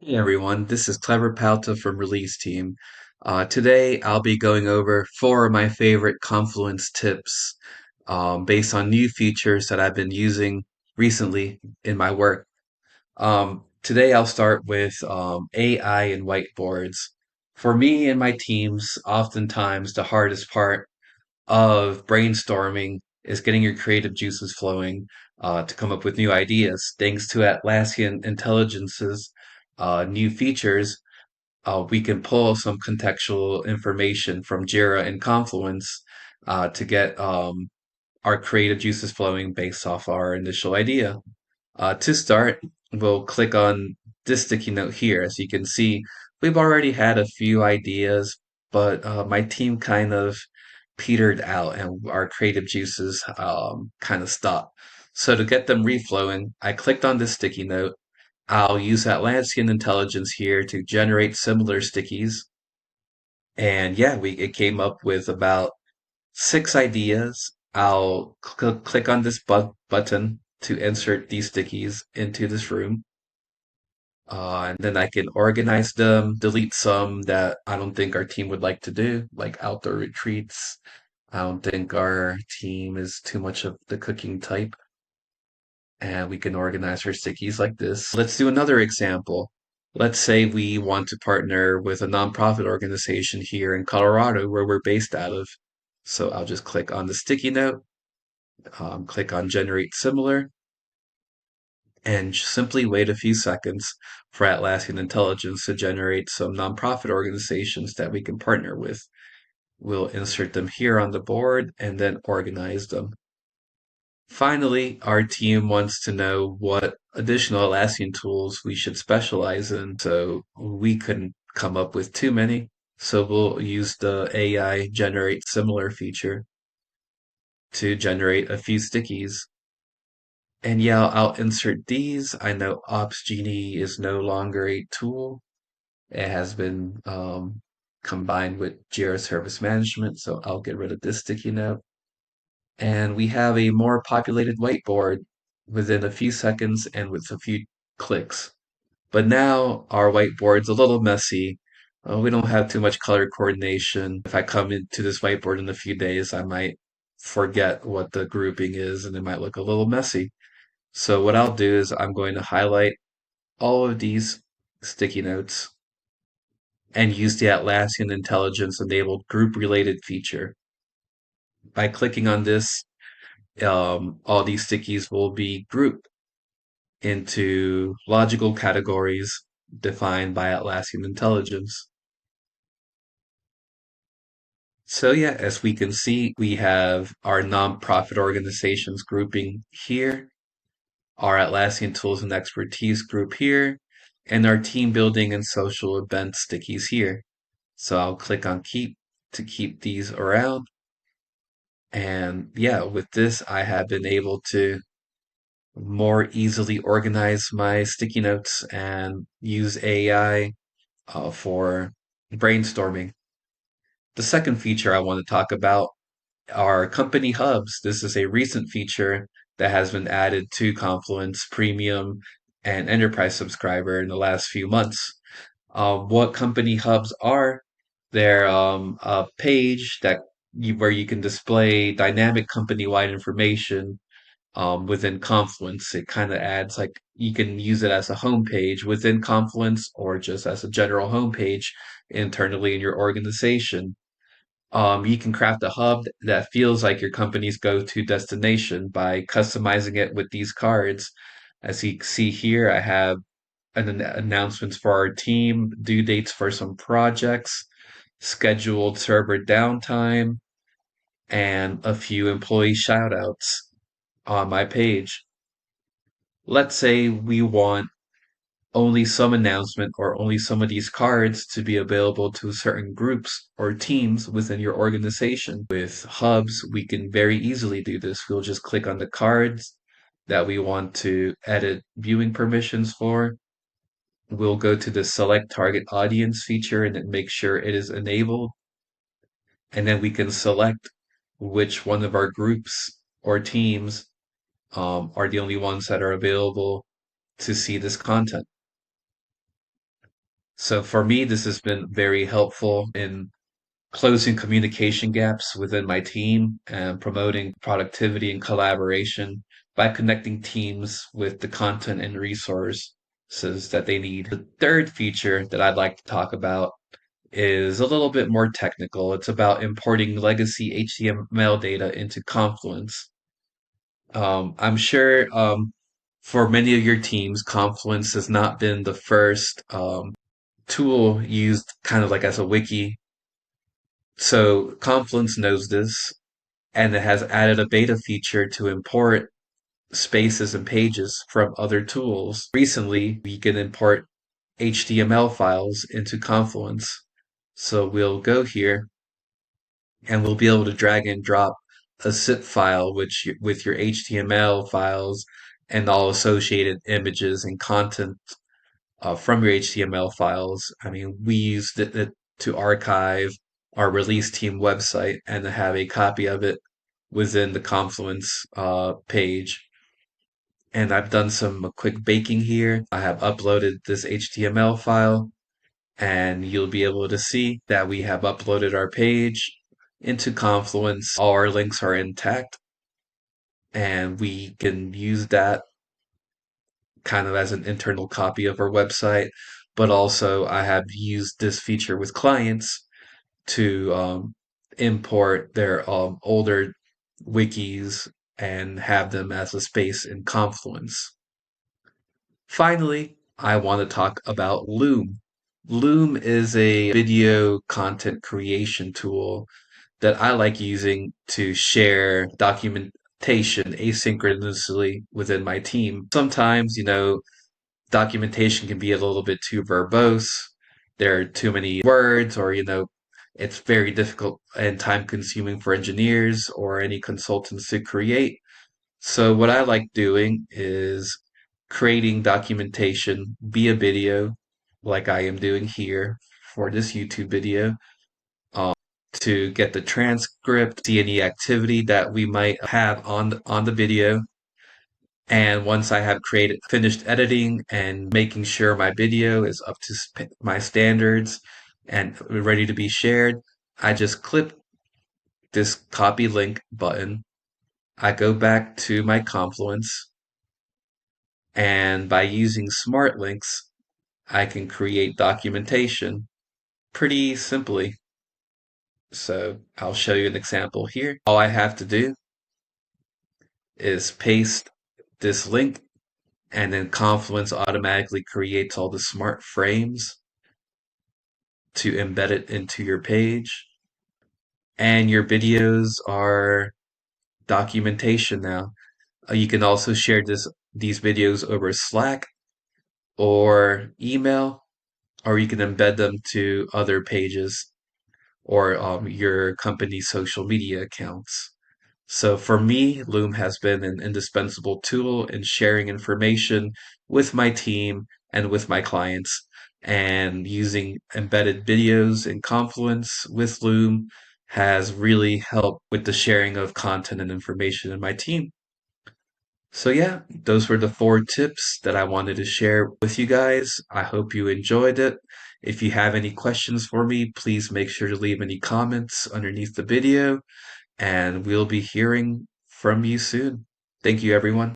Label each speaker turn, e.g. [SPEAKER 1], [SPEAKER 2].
[SPEAKER 1] Hey everyone, this is Clever Palta from Release Team. Today I'll be going over four of my favorite Confluence tips based on new features that I've been using recently in my work. Today I'll start with AI and whiteboards. For me and my teams, oftentimes the hardest part of brainstorming is getting your creative juices flowing to come up with new ideas. Thanks to Atlassian Intelligence's new features, we can pull some contextual information from Jira and Confluence to get our creative juices flowing based off our initial idea. To start, we'll click on this sticky note here. As you can see, we've already had a few ideas, but my team kind of petered out and our creative juices kind of stopped. So to get them reflowing, I clicked on this sticky note. I'll use Atlassian Intelligence here to generate similar stickies. And yeah, it came up with about six ideas. I'll click on this button to insert these stickies into this room. And then I can organize them, delete some that I don't think our team would like to do, like outdoor retreats. I don't think our team is too much of the cooking type. And we can organize our stickies like this. Let's do another example. Let's say we want to partner with a nonprofit organization here in Colorado where we're based out of. So I'll just click on the sticky note, click on generate similar, and simply wait a few seconds for Atlassian Intelligence to generate some nonprofit organizations that we can partner with. We'll insert them here on the board and then organize them. Finally, our team wants to know what additional Atlassian tools we should specialize in, so we couldn't come up with too many. So we'll use the AI generate similar feature to generate a few stickies. And yeah, I'll insert these. I know Ops Genie is no longer a tool. It has been combined with Jira Service Management, so I'll get rid of this sticky note. And we have a more populated whiteboard within a few seconds and with a few clicks. But now our whiteboard's a little messy. We don't have too much color coordination. If I come into this whiteboard in a few days, I might forget what the grouping is and it might look a little messy. So what I'll do is I'm going to highlight all of these sticky notes and use the Atlassian Intelligence enabled group related feature. By clicking on this, all these stickies will be grouped into logical categories defined by Atlassian Intelligence. So yeah, as we can see, we have our nonprofit organizations grouping here, our Atlassian Tools and Expertise group here, and our team building and social event stickies here. So I'll click on keep to keep these around. And yeah, with this, I have been able to more easily organize my sticky notes and use AI for brainstorming. The second feature I want to talk about are company hubs. This is a recent feature that has been added to Confluence Premium and Enterprise subscriber in the last few months. What company hubs are? They're a page where you can display dynamic company-wide information within Confluence. It kind of adds like you can use it as a home page within Confluence or just as a general home page internally in your organization. You can craft a hub that feels like your company's go-to destination by customizing it with these cards. As you see here, I have announcements for our team, due dates for some projects, scheduled server downtime, and a few employee shoutouts on my page. Let's say we want only some announcement or only some of these cards to be available to certain groups or teams within your organization. With hubs, we can very easily do this. We'll just click on the cards that we want to edit viewing permissions for. We'll go to the select target audience feature and then make sure it is enabled. And then we can select which one of our groups or teams are the only ones that are available to see this content. So for me, this has been very helpful in closing communication gaps within my team and promoting productivity and collaboration by connecting teams with the content and resources that they need. The third feature that I'd like to talk about is a little bit more technical. It's about importing legacy HTML data into Confluence. I'm sure for many of your teams, Confluence has not been the first tool used kind of like as a wiki. So Confluence knows this, and it has added a beta feature to import spaces and pages from other tools. Recently, we can import HTML files into Confluence. So we'll go here and we'll be able to drag and drop a zip file with your HTML files and all associated images and content from your HTML files. I mean, we used it to archive our release team website and to have a copy of it within the Confluence page. And I've done some quick baking here. I have uploaded this HTML file, and you'll be able to see that we have uploaded our page into Confluence. All our links are intact, and we can use that kind of as an internal copy of our website. But also, I have used this feature with clients to import their older wikis and have them as a space in Confluence. Finally, I want to talk about Loom. Loom is a video content creation tool that I like using to share documentation asynchronously within my team. Sometimes, documentation can be a little bit too verbose. There are too many words, or, it's very difficult and time consuming for engineers or any consultants to create. So, what I like doing is creating documentation via video, like I am doing here for this YouTube video, um, to get the transcript, see any activity that we might have on the video. And once I have finished editing and making sure my video is up to my standards and ready to be shared, I just click this copy link button. I go back to my Confluence, and by using smart links, I can create documentation pretty simply. So I'll show you an example here. All I have to do is paste this link, and then Confluence automatically creates all the smart frames to embed it into your page. And your videos are documentation now. You can also share these videos over Slack or email, or you can embed them to other pages or your company's social media accounts. So for me, Loom has been an indispensable tool in sharing information with my team and with my clients. And using embedded videos in Confluence with Loom has really helped with the sharing of content and information in my team. So yeah, those were the four tips that I wanted to share with you guys. I hope you enjoyed it. If you have any questions for me, please make sure to leave any comments underneath the video, and we'll be hearing from you soon. Thank you, everyone.